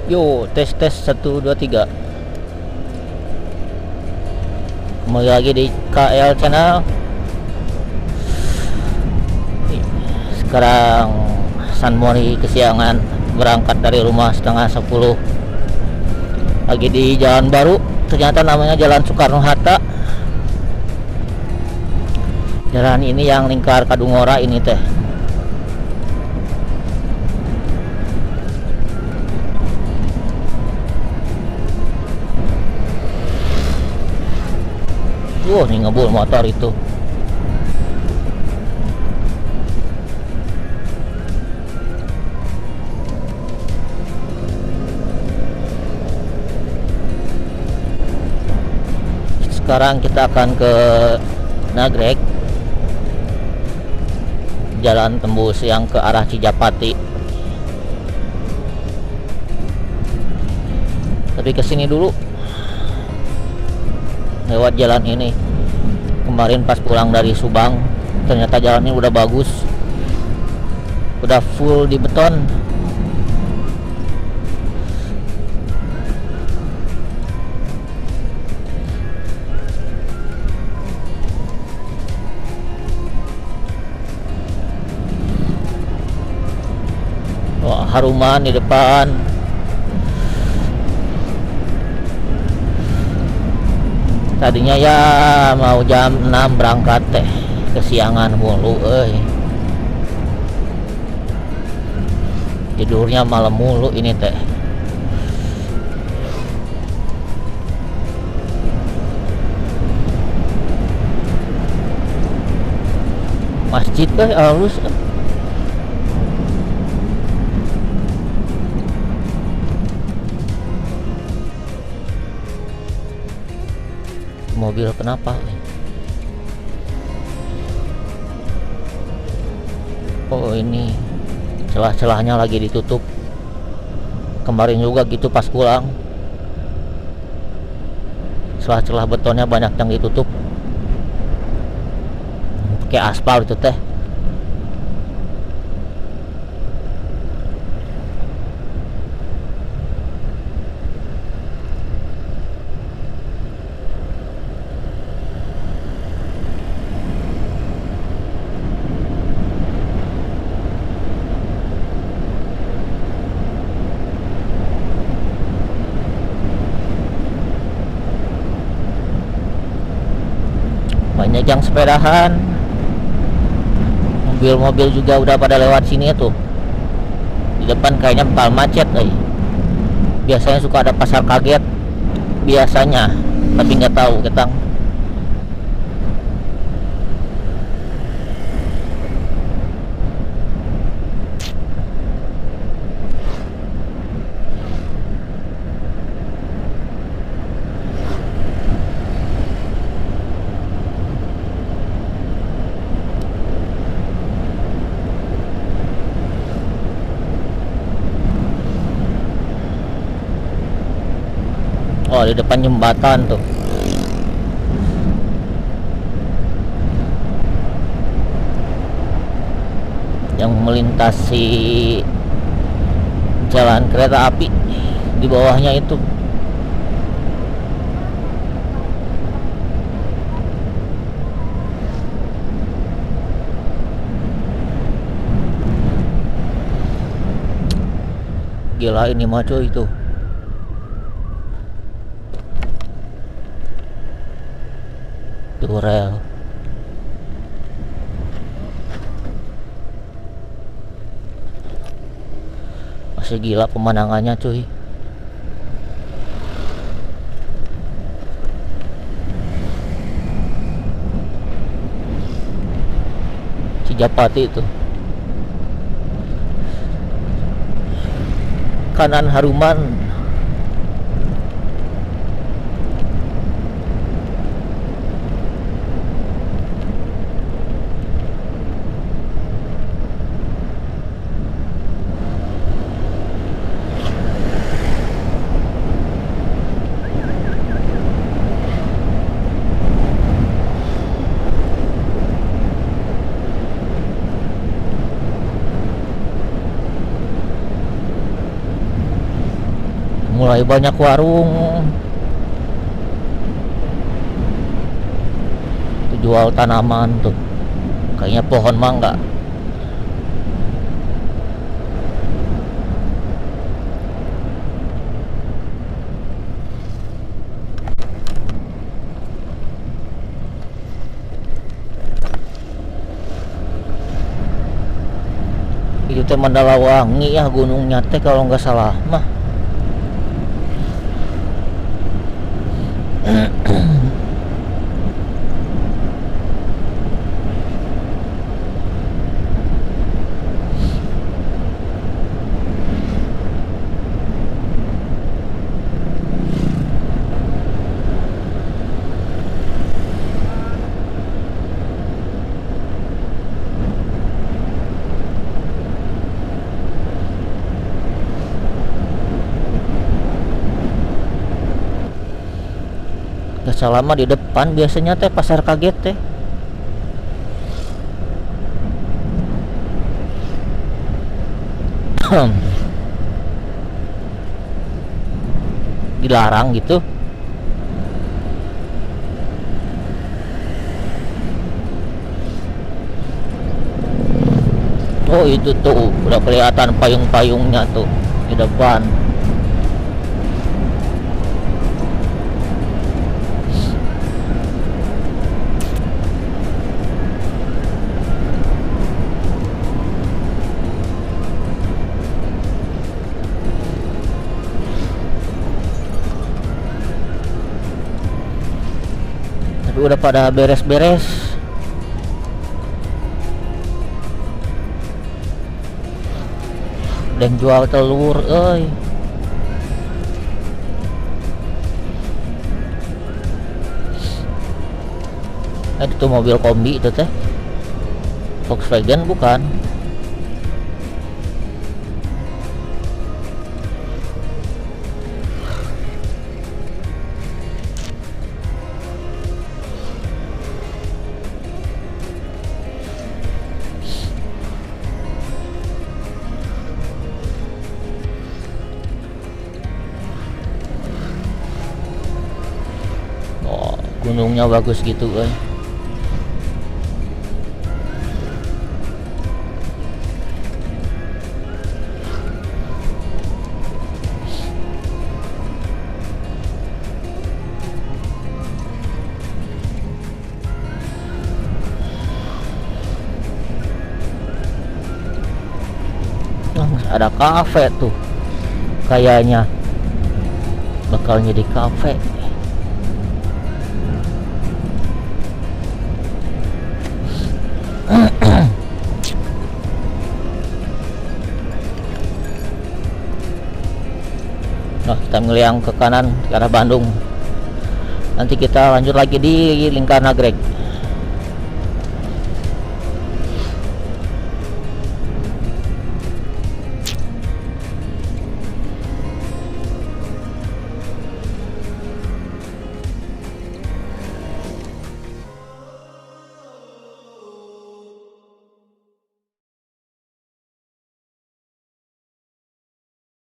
Yo, tes tes 1 2 3. Kembali lagi di KL Channel. Sekarang San Mori kesiangan berangkat dari rumah setengah 10. Lagi di jalan baru, ternyata namanya Jalan Soekarno-Hatta. Jalan ini yang lingkar Kadungora ini teh. Wah, ini ngebul motor itu. Sekarang kita akan ke Nagrek, jalan tembus yang ke arah Cijapati. Tapi kesini dulu lewat jalan ini. Kemarin pas pulang dari Subang, ternyata jalannya udah bagus, udah full di beton. Wah, haruman di depan. Tadinya ya mau jam 6 berangkat teh, kesiangan mulu tidurnya malam mulu ini teh. Masjid halus. Mobil kenapa? Oh, ini celah-celahnya lagi ditutup. Kemarin juga gitu pas pulang, celah-celah betonnya banyak yang ditutup pakai aspal itu teh. Banyak yang sepedahan, mobil-mobil juga udah pada lewat sini tuh. Di depan kayaknya bakal macet biasanya suka ada pasar kaget biasanya, tapi nggak tahu ketang. Oh, di depan jembatan tuh. Yang melintasi jalan kereta api di bawahnya itu. Gila ini mah cuy itu. Rel masih gila pemandangannya cuy. Cijapati itu kanan haruman. mulai banyak warung tuh jual tanaman tuh, kayaknya pohon mangga. Itu teh Mandalawangi ya gunungnya teh kalau nggak salah mah. Gak salah mah di depan biasanya teh pasar kaget teh. Dilarang gitu. Oh itu tuh udah kelihatan payung-payungnya tuh di depan. Tapi udah pada beres-beres. Dan jual telur, itu mobil kombi itu teh Volkswagen bukan? Gunungnya bagus gitu guys. Ada kafe tuh, kayaknya bakal jadi kafe. Nah, kita ngeliang ke kanan ke arah Bandung. Nanti kita lanjut lagi di Lingkar Nagreg.